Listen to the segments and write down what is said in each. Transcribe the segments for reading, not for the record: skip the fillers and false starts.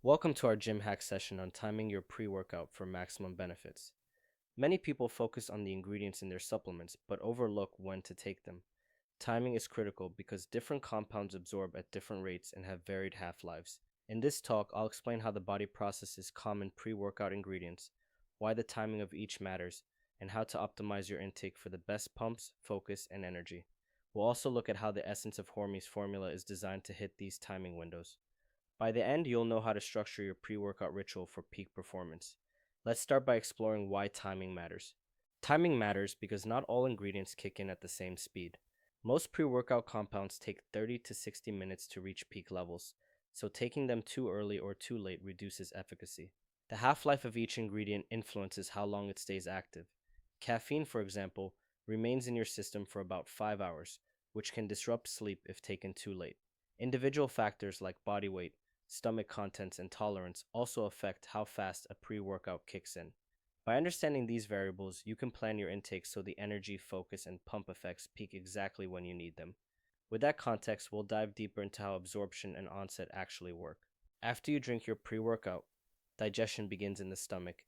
Welcome to our gym hack session on timing your pre-workout for maximum benefits. Many people focus on the ingredients in their supplements but overlook when to take them. Timing is critical because different compounds absorb at different rates and have varied half-lives. In this talk, I'll explain how the body processes common pre-workout ingredients, why the timing of each matters, and how to optimize your intake for the best pumps, focus, and energy. We'll also look at how the essence of Hormes formula is designed to hit these timing windows. By the end, you'll know how to structure your pre-workout ritual for peak performance. Let's start by exploring why timing matters. Timing matters because not all ingredients kick in at the same speed. Most pre-workout compounds take 30 to 60 minutes to reach peak levels, so taking them too early or too late reduces efficacy. The half-life of each ingredient influences how long it stays active. Caffeine, for example, remains in your system for about 5 hours, which can disrupt sleep if taken too late. Individual factors like body weight, stomach contents, and tolerance also affect how fast a pre-workout kicks in. By understanding these variables, you can plan your intake so the energy, focus, and pump effects peak exactly when you need them. With that context, we'll dive deeper into how absorption and onset actually work. After you drink your pre-workout, digestion begins in the stomach,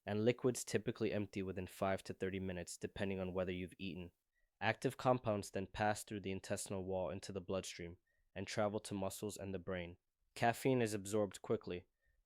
and liquids typically empty within 5 to 30 minutes depending on whether you've eaten. Active compounds then pass through the intestinal wall into the bloodstream and travel to muscles and the brain. Caffeine is absorbed quickly,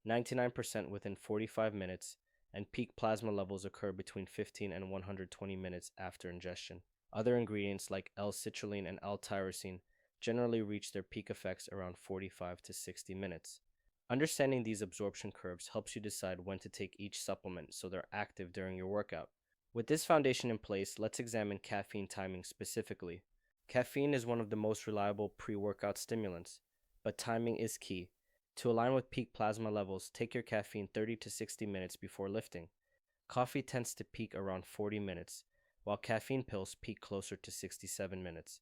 99% within 45 minutes, and peak plasma levels occur between 15 and 120 minutes after ingestion. Other ingredients like L-Citrulline and L-Tyrosine generally reach their peak effects around 45 to 60 minutes. Understanding these absorption curves helps you decide when to take each supplement so they're active during your workout. With this foundation in place, let's examine caffeine timing specifically. Caffeine is one of the most reliable pre-workout stimulants, but timing is key. To align with peak plasma levels, take your caffeine 30 to 60 minutes before lifting. Coffee tends to peak around 40 minutes, while caffeine pills peak closer to 67 minutes.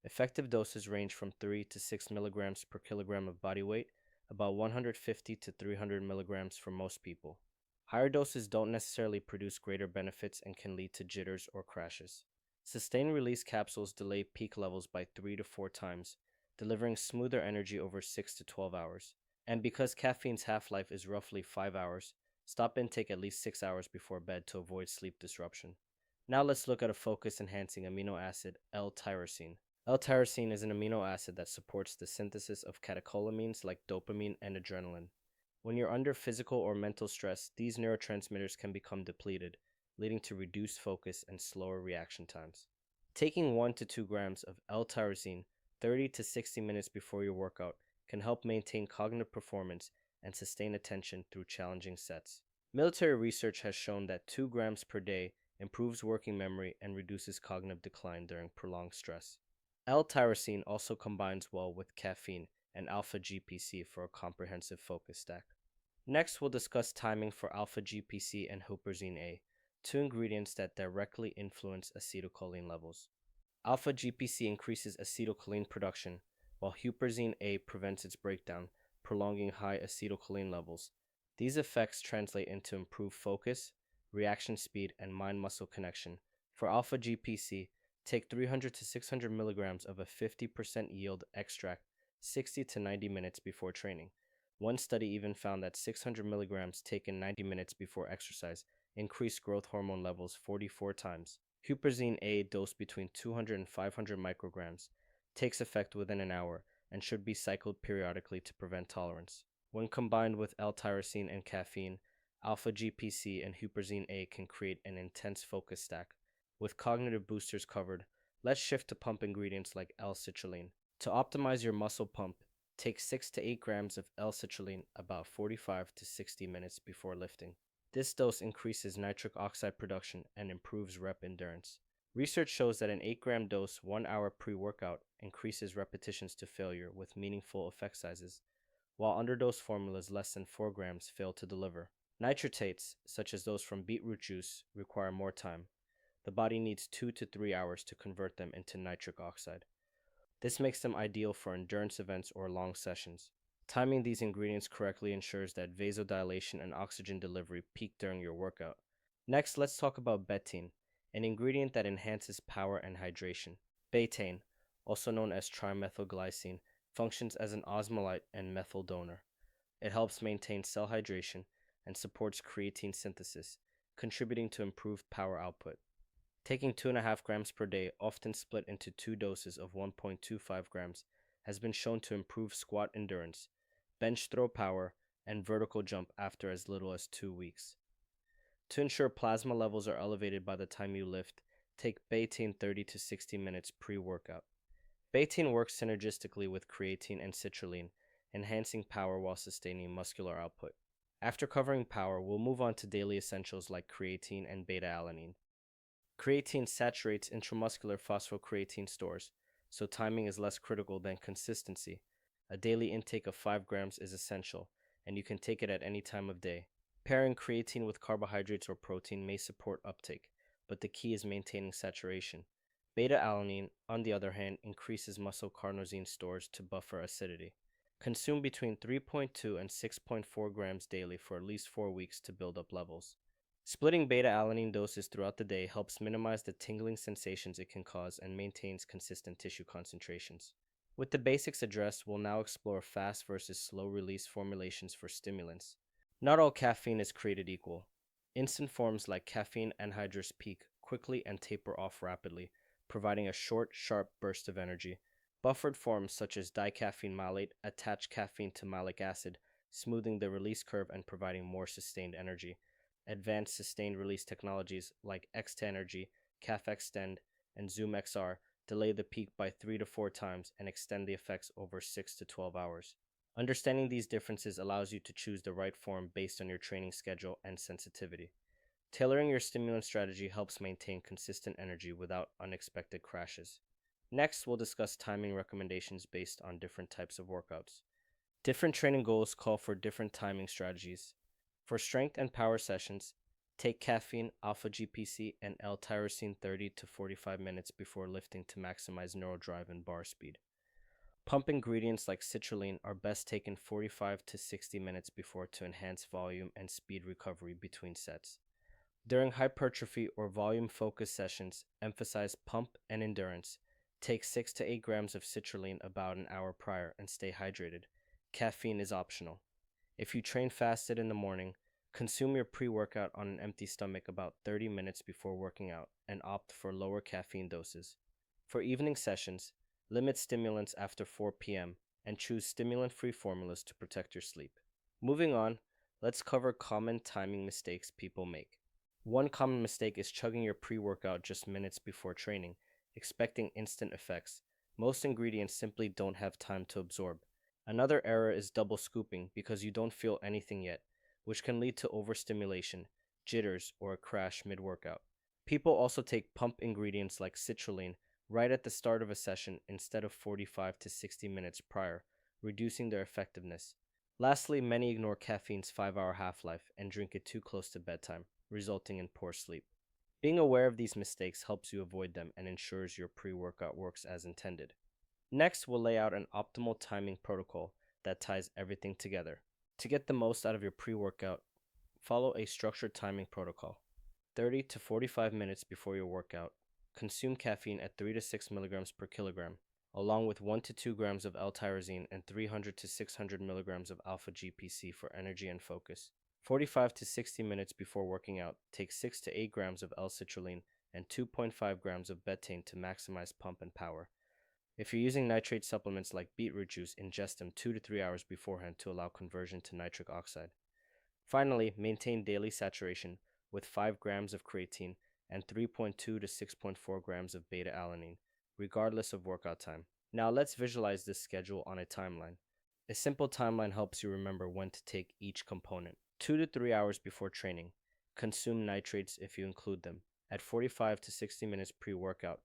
Effective doses range from 3 to 6 milligrams per kilogram of body weight, about 150 to 300 milligrams for most people. Higher doses don't necessarily produce greater benefits and can lead to jitters or crashes. Sustained release capsules delay peak levels by 3 to 4 times, delivering smoother energy over 6 to 12 hours. And because caffeine's half-life is roughly 5 hours, stop intake at least 6 hours before bed to avoid sleep disruption. Now let's look at a focus-enhancing amino acid, L-tyrosine. L-tyrosine is an amino acid that supports the synthesis of catecholamines like dopamine and adrenaline. When you're under physical or mental stress, these neurotransmitters can become depleted, leading to reduced focus and slower reaction times. Taking 1 to 2 grams of L-tyrosine 30 to 60 minutes before your workout can help maintain cognitive performance and sustain attention through challenging sets. Military research has shown that 2 grams per day improves working memory and reduces cognitive decline during prolonged stress. L-tyrosine also combines well with caffeine and alpha-GPC for a comprehensive focus stack. Next, we'll discuss timing for Alpha-GPC and Huperzine A, two ingredients that directly influence acetylcholine levels. Alpha-GPC increases acetylcholine production, while Huperzine A prevents its breakdown, prolonging high acetylcholine levels. These effects translate into improved focus, reaction speed, and mind-muscle connection. For Alpha-GPC, take 300 to 600 milligrams of a 50% yield extract 60 to 90 minutes before training. One study even found that 600 milligrams taken 90 minutes before exercise increased growth hormone levels 44 times. Huperzine A, dosed between 200 and 500 micrograms, takes effect within an hour and should be cycled periodically to prevent tolerance. When combined with L-tyrosine and caffeine, Alpha-GPC and Huperzine A can create an intense focus stack. With cognitive boosters covered, let's shift to pump ingredients like L-Citrulline. To optimize your muscle pump, take 6 to 8 grams of L-Citrulline about 45 to 60 minutes before lifting. This dose increases nitric oxide production and improves rep endurance. Research shows that an 8-gram dose 1 hour pre-workout increases repetitions to failure with meaningful effect sizes, while underdose formulas less than 4 grams fail to deliver. Nitrates, such as those from beetroot juice, require more time. The body needs 2 to 3 hours to convert them into nitric oxide. This makes them ideal for endurance events or long sessions. Timing these ingredients correctly ensures that vasodilation and oxygen delivery peak during your workout. Next, let's talk about betaine, an ingredient that enhances power and hydration. Betaine, also known as trimethylglycine, functions as an osmolyte and methyl donor. It helps maintain cell hydration and supports creatine synthesis, contributing to improved power output. Taking 2.5 grams per day, often split into two doses of 1.25 grams, has been shown to improve squat endurance, bench throw power, and vertical jump after as little as 2 weeks. To ensure plasma levels are elevated by the time you lift, take Betaine 30 to 60 minutes pre-workout. Betaine works synergistically with creatine and citrulline, enhancing power while sustaining muscular output. After covering power, we'll move on to daily essentials like creatine and beta-alanine. Creatine saturates intramuscular phosphocreatine stores, so timing is less critical than consistency. A daily intake of 5 grams is essential, and you can take it at any time of day. Pairing creatine with carbohydrates or protein may support uptake, but the key is maintaining saturation. Beta-alanine, on the other hand, increases muscle carnosine stores to buffer acidity. Consume between 3.2 and 6.4 grams daily for at least 4 weeks to build up levels. Splitting beta-alanine doses throughout the day helps minimize the tingling sensations it can cause and maintains consistent tissue concentrations. With the basics addressed, we'll now explore fast versus slow-release formulations for stimulants. Not all caffeine is created equal. Instant forms like caffeine anhydrous peak quickly and taper off rapidly, providing a short, sharp burst of energy. Buffered forms such as dicaffeine malate attach caffeine to malic acid, smoothing the release curve and providing more sustained energy. Advanced sustained release technologies like X-Energy, CaffExtend, and ZoomXR delay the peak by 3 to 4 times and extend the effects over 6 to 12 hours. Understanding these differences allows you to choose the right form based on your training schedule and sensitivity. Tailoring your stimulant strategy helps maintain consistent energy without unexpected crashes. Next, we'll discuss timing recommendations based on different types of workouts. Different training goals call for different timing strategies. For strength and power sessions, take caffeine, Alpha-GPC, and L-Tyrosine 30 to 45 minutes before lifting to maximize neural drive and bar speed. Pump ingredients like citrulline are best taken 45 to 60 minutes before to enhance volume and speed recovery between sets. During hypertrophy or volume-focused sessions, emphasize pump and endurance. Take 6 to 8 grams of citrulline about an hour prior and stay hydrated. Caffeine is optional. If you train fasted in the morning, consume your pre-workout on an empty stomach about 30 minutes before working out and opt for lower caffeine doses. For evening sessions, limit stimulants after 4 p.m. and choose stimulant-free formulas to protect your sleep. Moving on, let's cover common timing mistakes people make. One common mistake is chugging your pre-workout just minutes before training, expecting instant effects. Most ingredients simply don't have time to absorb. Another error is double scooping because you don't feel anything yet, which can lead to overstimulation, jitters, or a crash mid-workout. People also take pump ingredients like citrulline right at the start of a session instead of 45 to 60 minutes prior, reducing their effectiveness. Lastly, many ignore caffeine's 5-hour half-life and drink it too close to bedtime, resulting in poor sleep. Being aware of these mistakes helps you avoid them and ensures your pre-workout works as intended. Next, we'll lay out an optimal timing protocol that ties everything together. To get the most out of your pre-workout, follow a structured timing protocol. 30 to 45 minutes before your workout, consume caffeine at 3 to 6 milligrams per kilogram, along with 1 to 2 grams of L-Tyrosine and 300 to 600 milligrams of Alpha-GPC for energy and focus. 45 to 60 minutes before working out, take 6 to 8 grams of L-Citrulline and 2.5 grams of Betaine to maximize pump and power. If you're using nitrate supplements like beetroot juice, ingest them 2 to 3 hours beforehand to allow conversion to nitric oxide. Finally, maintain daily saturation with 5 grams of creatine and 3.2 to 6.4 grams of beta-alanine, regardless of workout time. Now let's visualize this schedule on a timeline. A simple timeline helps you remember when to take each component. 2 to 3 hours before training, consume nitrates if you include them. At 45 to 60 minutes pre-workout,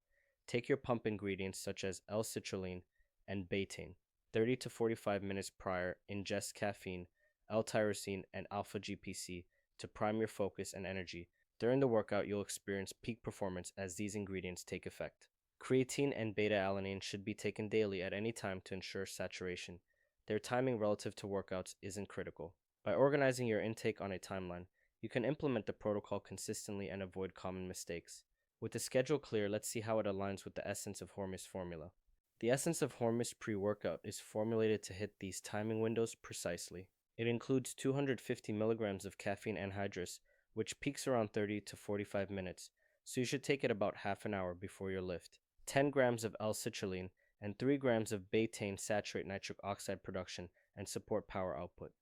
take your pump ingredients such as L-Citrulline and Betaine. 30 to 45 minutes prior, ingest caffeine, L-Tyrosine, and Alpha-GPC to prime your focus and energy. During the workout, you'll experience peak performance as these ingredients take effect. Creatine and beta-alanine should be taken daily at any time to ensure saturation. Their timing relative to workouts isn't critical. By organizing your intake on a timeline, you can implement the protocol consistently and avoid common mistakes. With the schedule clear, let's see how it aligns with the essence of Hormes formula. The essence of Hormes pre-workout is formulated to hit these timing windows precisely. It includes 250 milligrams of caffeine anhydrous, which peaks around 30 to 45 minutes, so you should take it about half an hour before your lift. 10 grams of L-Citrulline and 3 grams of betaine saturate nitric oxide production and support power output.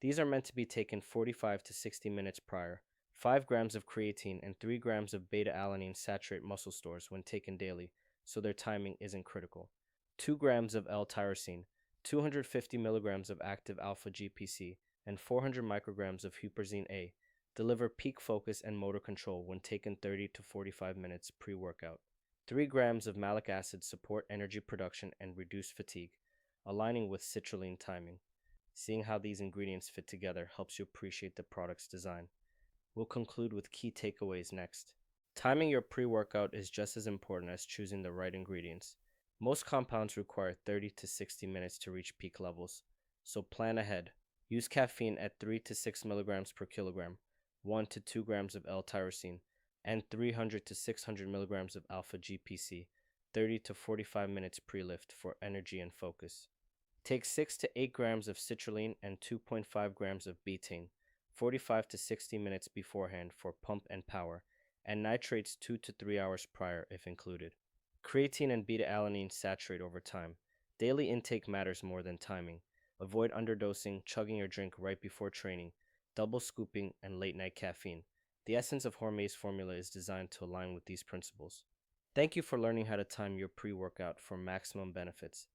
These are meant to be taken 45 to 60 minutes prior. 5 grams of creatine and 3 grams of beta-alanine saturate muscle stores when taken daily, so their timing isn't critical. 2 grams of L-Tyrosine, 250 milligrams of active alpha-GPC, and 400 micrograms of Huperzine A deliver peak focus and motor control when taken 30 to 45 minutes pre-workout. 3 grams of malic acid support energy production and reduce fatigue, aligning with citrulline timing. Seeing how these ingredients fit together helps you appreciate the product's design. We'll conclude with key takeaways next. Timing your pre-workout is just as important as choosing the right ingredients. Most compounds require 30 to 60 minutes to reach peak levels, so plan ahead. Use caffeine at 3 to 6 milligrams per kilogram, 1 to 2 grams of L-tyrosine, and 300 to 600 milligrams of alpha-GPC, 30 to 45 minutes pre-lift for energy and focus. Take 6 to 8 grams of citrulline and 2.5 grams of betaine, 45 to 60 minutes beforehand for pump and power, and nitrates 2 to 3 hours prior if included. Creatine and beta-alanine saturate over time. Daily intake matters more than timing. Avoid underdosing, chugging your drink right before training, double scooping, and late-night caffeine. The essence of Hormes formula is designed to align with these principles. Thank you for learning how to time your pre-workout for maximum benefits.